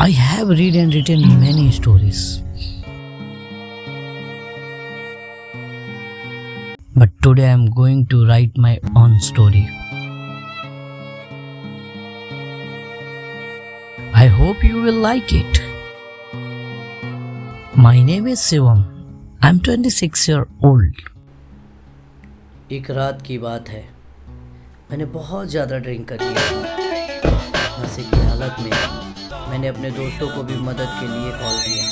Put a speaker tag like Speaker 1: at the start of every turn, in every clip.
Speaker 1: I have read and written many stories. But today I am going to write my own story. I hope you will like it. My name is Shivam. I am 26 years old. एक रात की बात है, मैंने बहुत ज़्यादा drink कर लिया। नशे की हालत में मैंने अपने दोस्तों को भी मदद के लिए कॉल किया।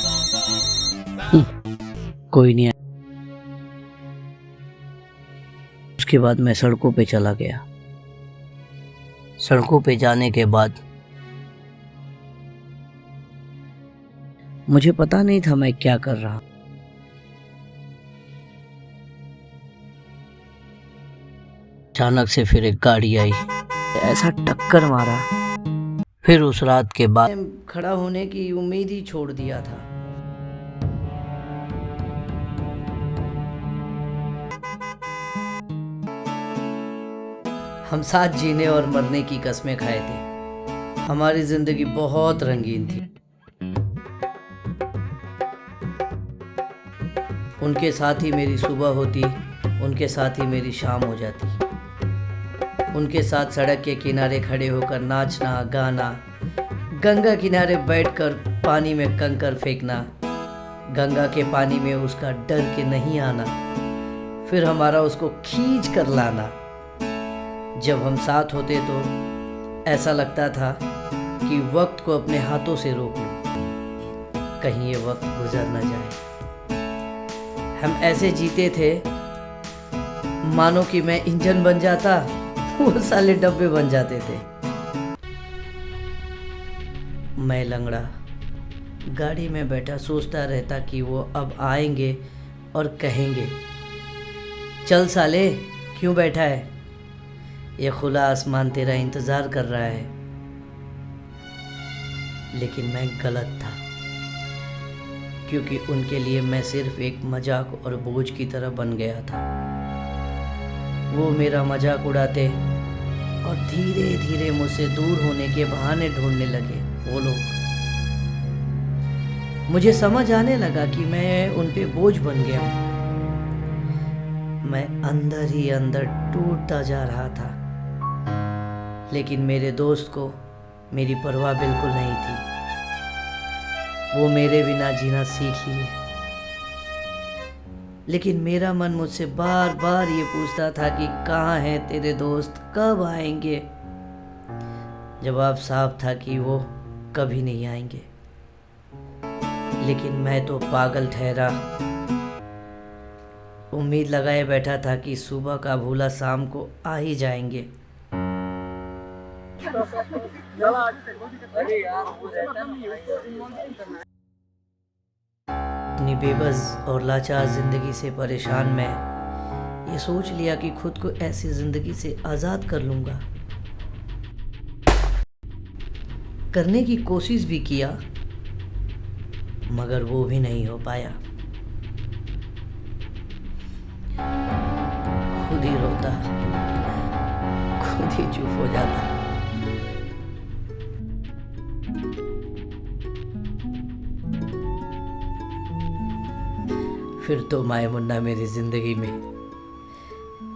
Speaker 1: कोई नहीं आया। उसके बाद मैं सड़कों पे चला गया। सड़कों पे जाने के बाद मुझे पता नहीं था मैं क्या कर रहा। अचानक से फिर एक गाड़ी आई, ऐसा टक्कर मारा। फिर उस रात के बाद खड़ा होने की उम्मीद ही छोड़ दिया था। हम साथ जीने और मरने की कस्में खाए थे। हमारी जिंदगी बहुत रंगीन थी। उनके साथ ही मेरी सुबह होती, उनके साथ ही मेरी शाम हो जाती। उनके साथ सड़क के किनारे खड़े होकर नाचना, गाना, गंगा किनारे बैठकर पानी में कंकर फेंकना, गंगा के पानी में उसका डर के नहीं आना, फिर हमारा उसको खींच कर लाना। जब हम साथ होते तो ऐसा लगता था कि वक्त को अपने हाथों से रोक लूं, कहीं ये वक्त गुजर न जाए। हम ऐसे जीते थे मानो कि मैं इंजन बन जाता, वो साले डब्बे बन जाते थे। मैं लंगड़ा गाड़ी में बैठा सोचता रहता कि वो अब आएंगे और कहेंगे, चल साले क्यों बैठा है, ये खुला आसमान तेरा इंतज़ार कर रहा है। लेकिन मैं गलत था, क्योंकि उनके लिए मैं सिर्फ एक मजाक और बोझ की तरह बन गया था। वो मेरा मजाक उड़ाते और धीरे धीरे मुझसे दूर होने के बहाने ढूंढने लगे वो लोग। मुझे समझ आने लगा कि मैं उन पे बोझ बन गया हूँ। मैं अंदर ही अंदर टूटता जा रहा था। लेकिन मेरे दोस्त को मेरी परवाह बिल्कुल नहीं थी। वो मेरे बिना जीना सीख लिए। लेकिन मेरा मन मुझसे बार बार ये पूछता था कि कहाँ हैं तेरे दोस्त, कब आएंगे। जवाब साफ था कि वो कभी नहीं आएंगे। लेकिन मैं तो पागल ठहरा। उम्मीद लगाए बैठा था कि सुबह का भूला शाम को आ ही जाएंगे। अपनी बेबस और लाचार जिंदगी से परेशान मैं ये सोच लिया कि खुद को ऐसी जिंदगी से आज़ाद कर लूँगा। करने की कोशिश भी किया, मगर वो भी नहीं हो पाया। खुद ही रोता, खुद ही चुप हो जाता। फिर तो माए मुन्ना मेरी जिंदगी में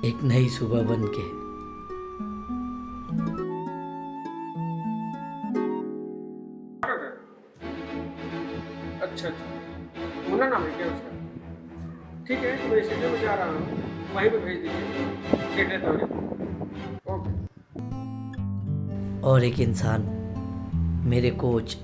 Speaker 1: एक नई सुबह बन के
Speaker 2: अच्छा मुन्ना नाम है क्या उसका? ठीक है, मैं स्टेडियम में जा रहा हूँ, वहीं पे भेज दीजिए थिएटर दौरे। ओके।
Speaker 1: और एक इंसान, मेरे कोच।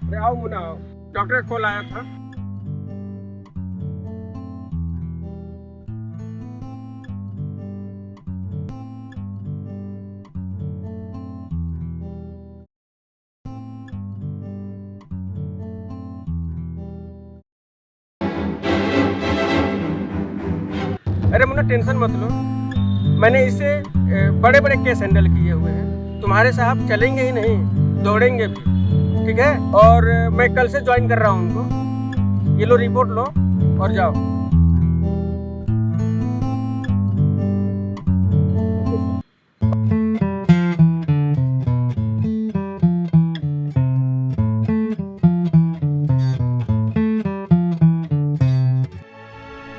Speaker 2: अरे आओ मुन्ना आओ, डॉक्टर का कॉल आया था। अरे मुन्ना टेंशन मत लो, मैंने इससे बड़े बड़े केस हैंडल किए हुए हैं। तुम्हारे साहब चलेंगे ही नहीं, दौड़ेंगे भी, ठीक है। और मैं कल से ज्वाइन कर रहा हूँ उनको। ये लो रिपोर्ट लो और जाओ।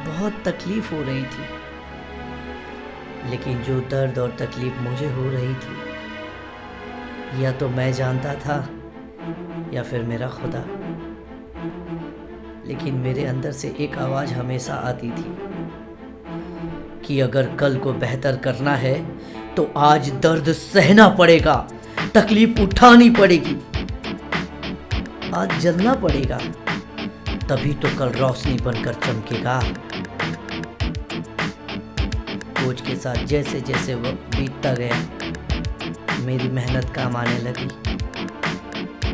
Speaker 1: बहुत तकलीफ हो रही थी, लेकिन जो दर्द और तकलीफ मुझे हो रही थी या तो मैं जानता था या फिर मेरा खुदा। लेकिन मेरे अंदर से एक आवाज़ हमेशा आती थी कि अगर कल को बेहतर करना है तो आज दर्द सहना पड़ेगा, तकलीफ उठानी पड़ेगी, आज जलना पड़ेगा, तभी तो कल रोशनी बनकर चमकेगा। कोच के साथ जैसे जैसे वक्त बीतता गया, मेरी मेहनत काम आने लगी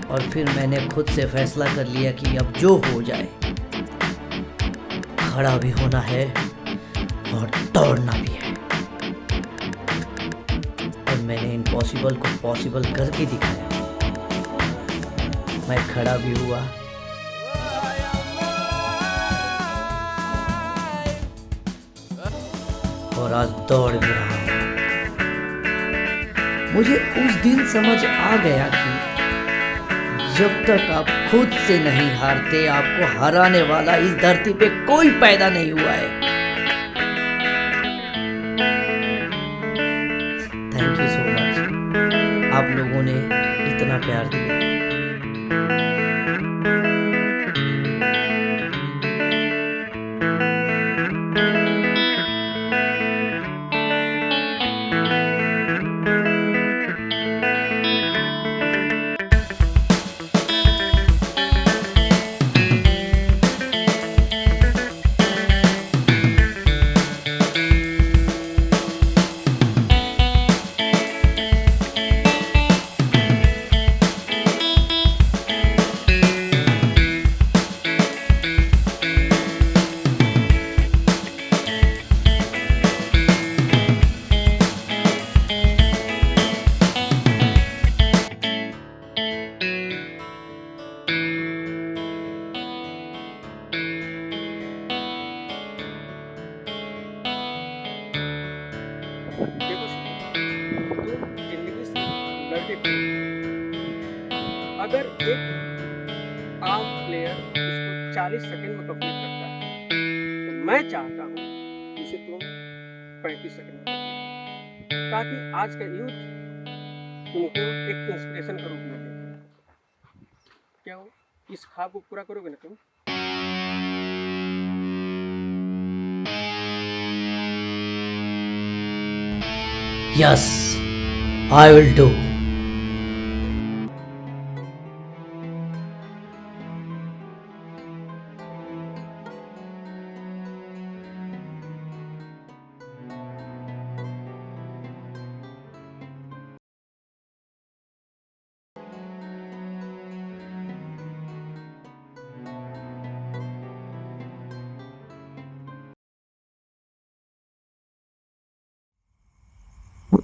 Speaker 1: और फिर मैंने खुद से फैसला कर लिया कि अब जो हो जाए, खड़ा भी होना है और दौड़ना भी है। और मैंने इम्पॉसिबल को पॉसिबल करके दिखाया। मैं खड़ा भी हुआ और आज दौड़ भी रहा हूं। मुझे उस दिन समझ आ गया कि जब तक आप खुद से नहीं हारते, आपको हराने वाला इस धरती पे कोई पैदा नहीं हुआ है। थैंक यू सो मच, आप लोगों ने इतना प्यार दिया।
Speaker 2: देखो तुम जिंदगी से लड़के थे। अगर एक आम प्लेयर इसको 40 सेकंड में कंप्लीट करता है तो मैं चाहता हूँ इसे तुम 35 सेकंड में कंप्लीट करो, ताकि आज का यूथ तुमको एक इंस्पिरेशन का रूप में देखे। क्या हो, इस ख्वाब को पूरा करोगे ना तुम?
Speaker 1: Yes, I will do.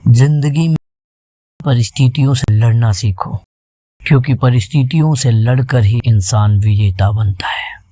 Speaker 1: जिंदगी में परिस्थितियों से लड़ना सीखो, क्योंकि परिस्थितियों से लड़कर ही इंसान विजेता बनता है।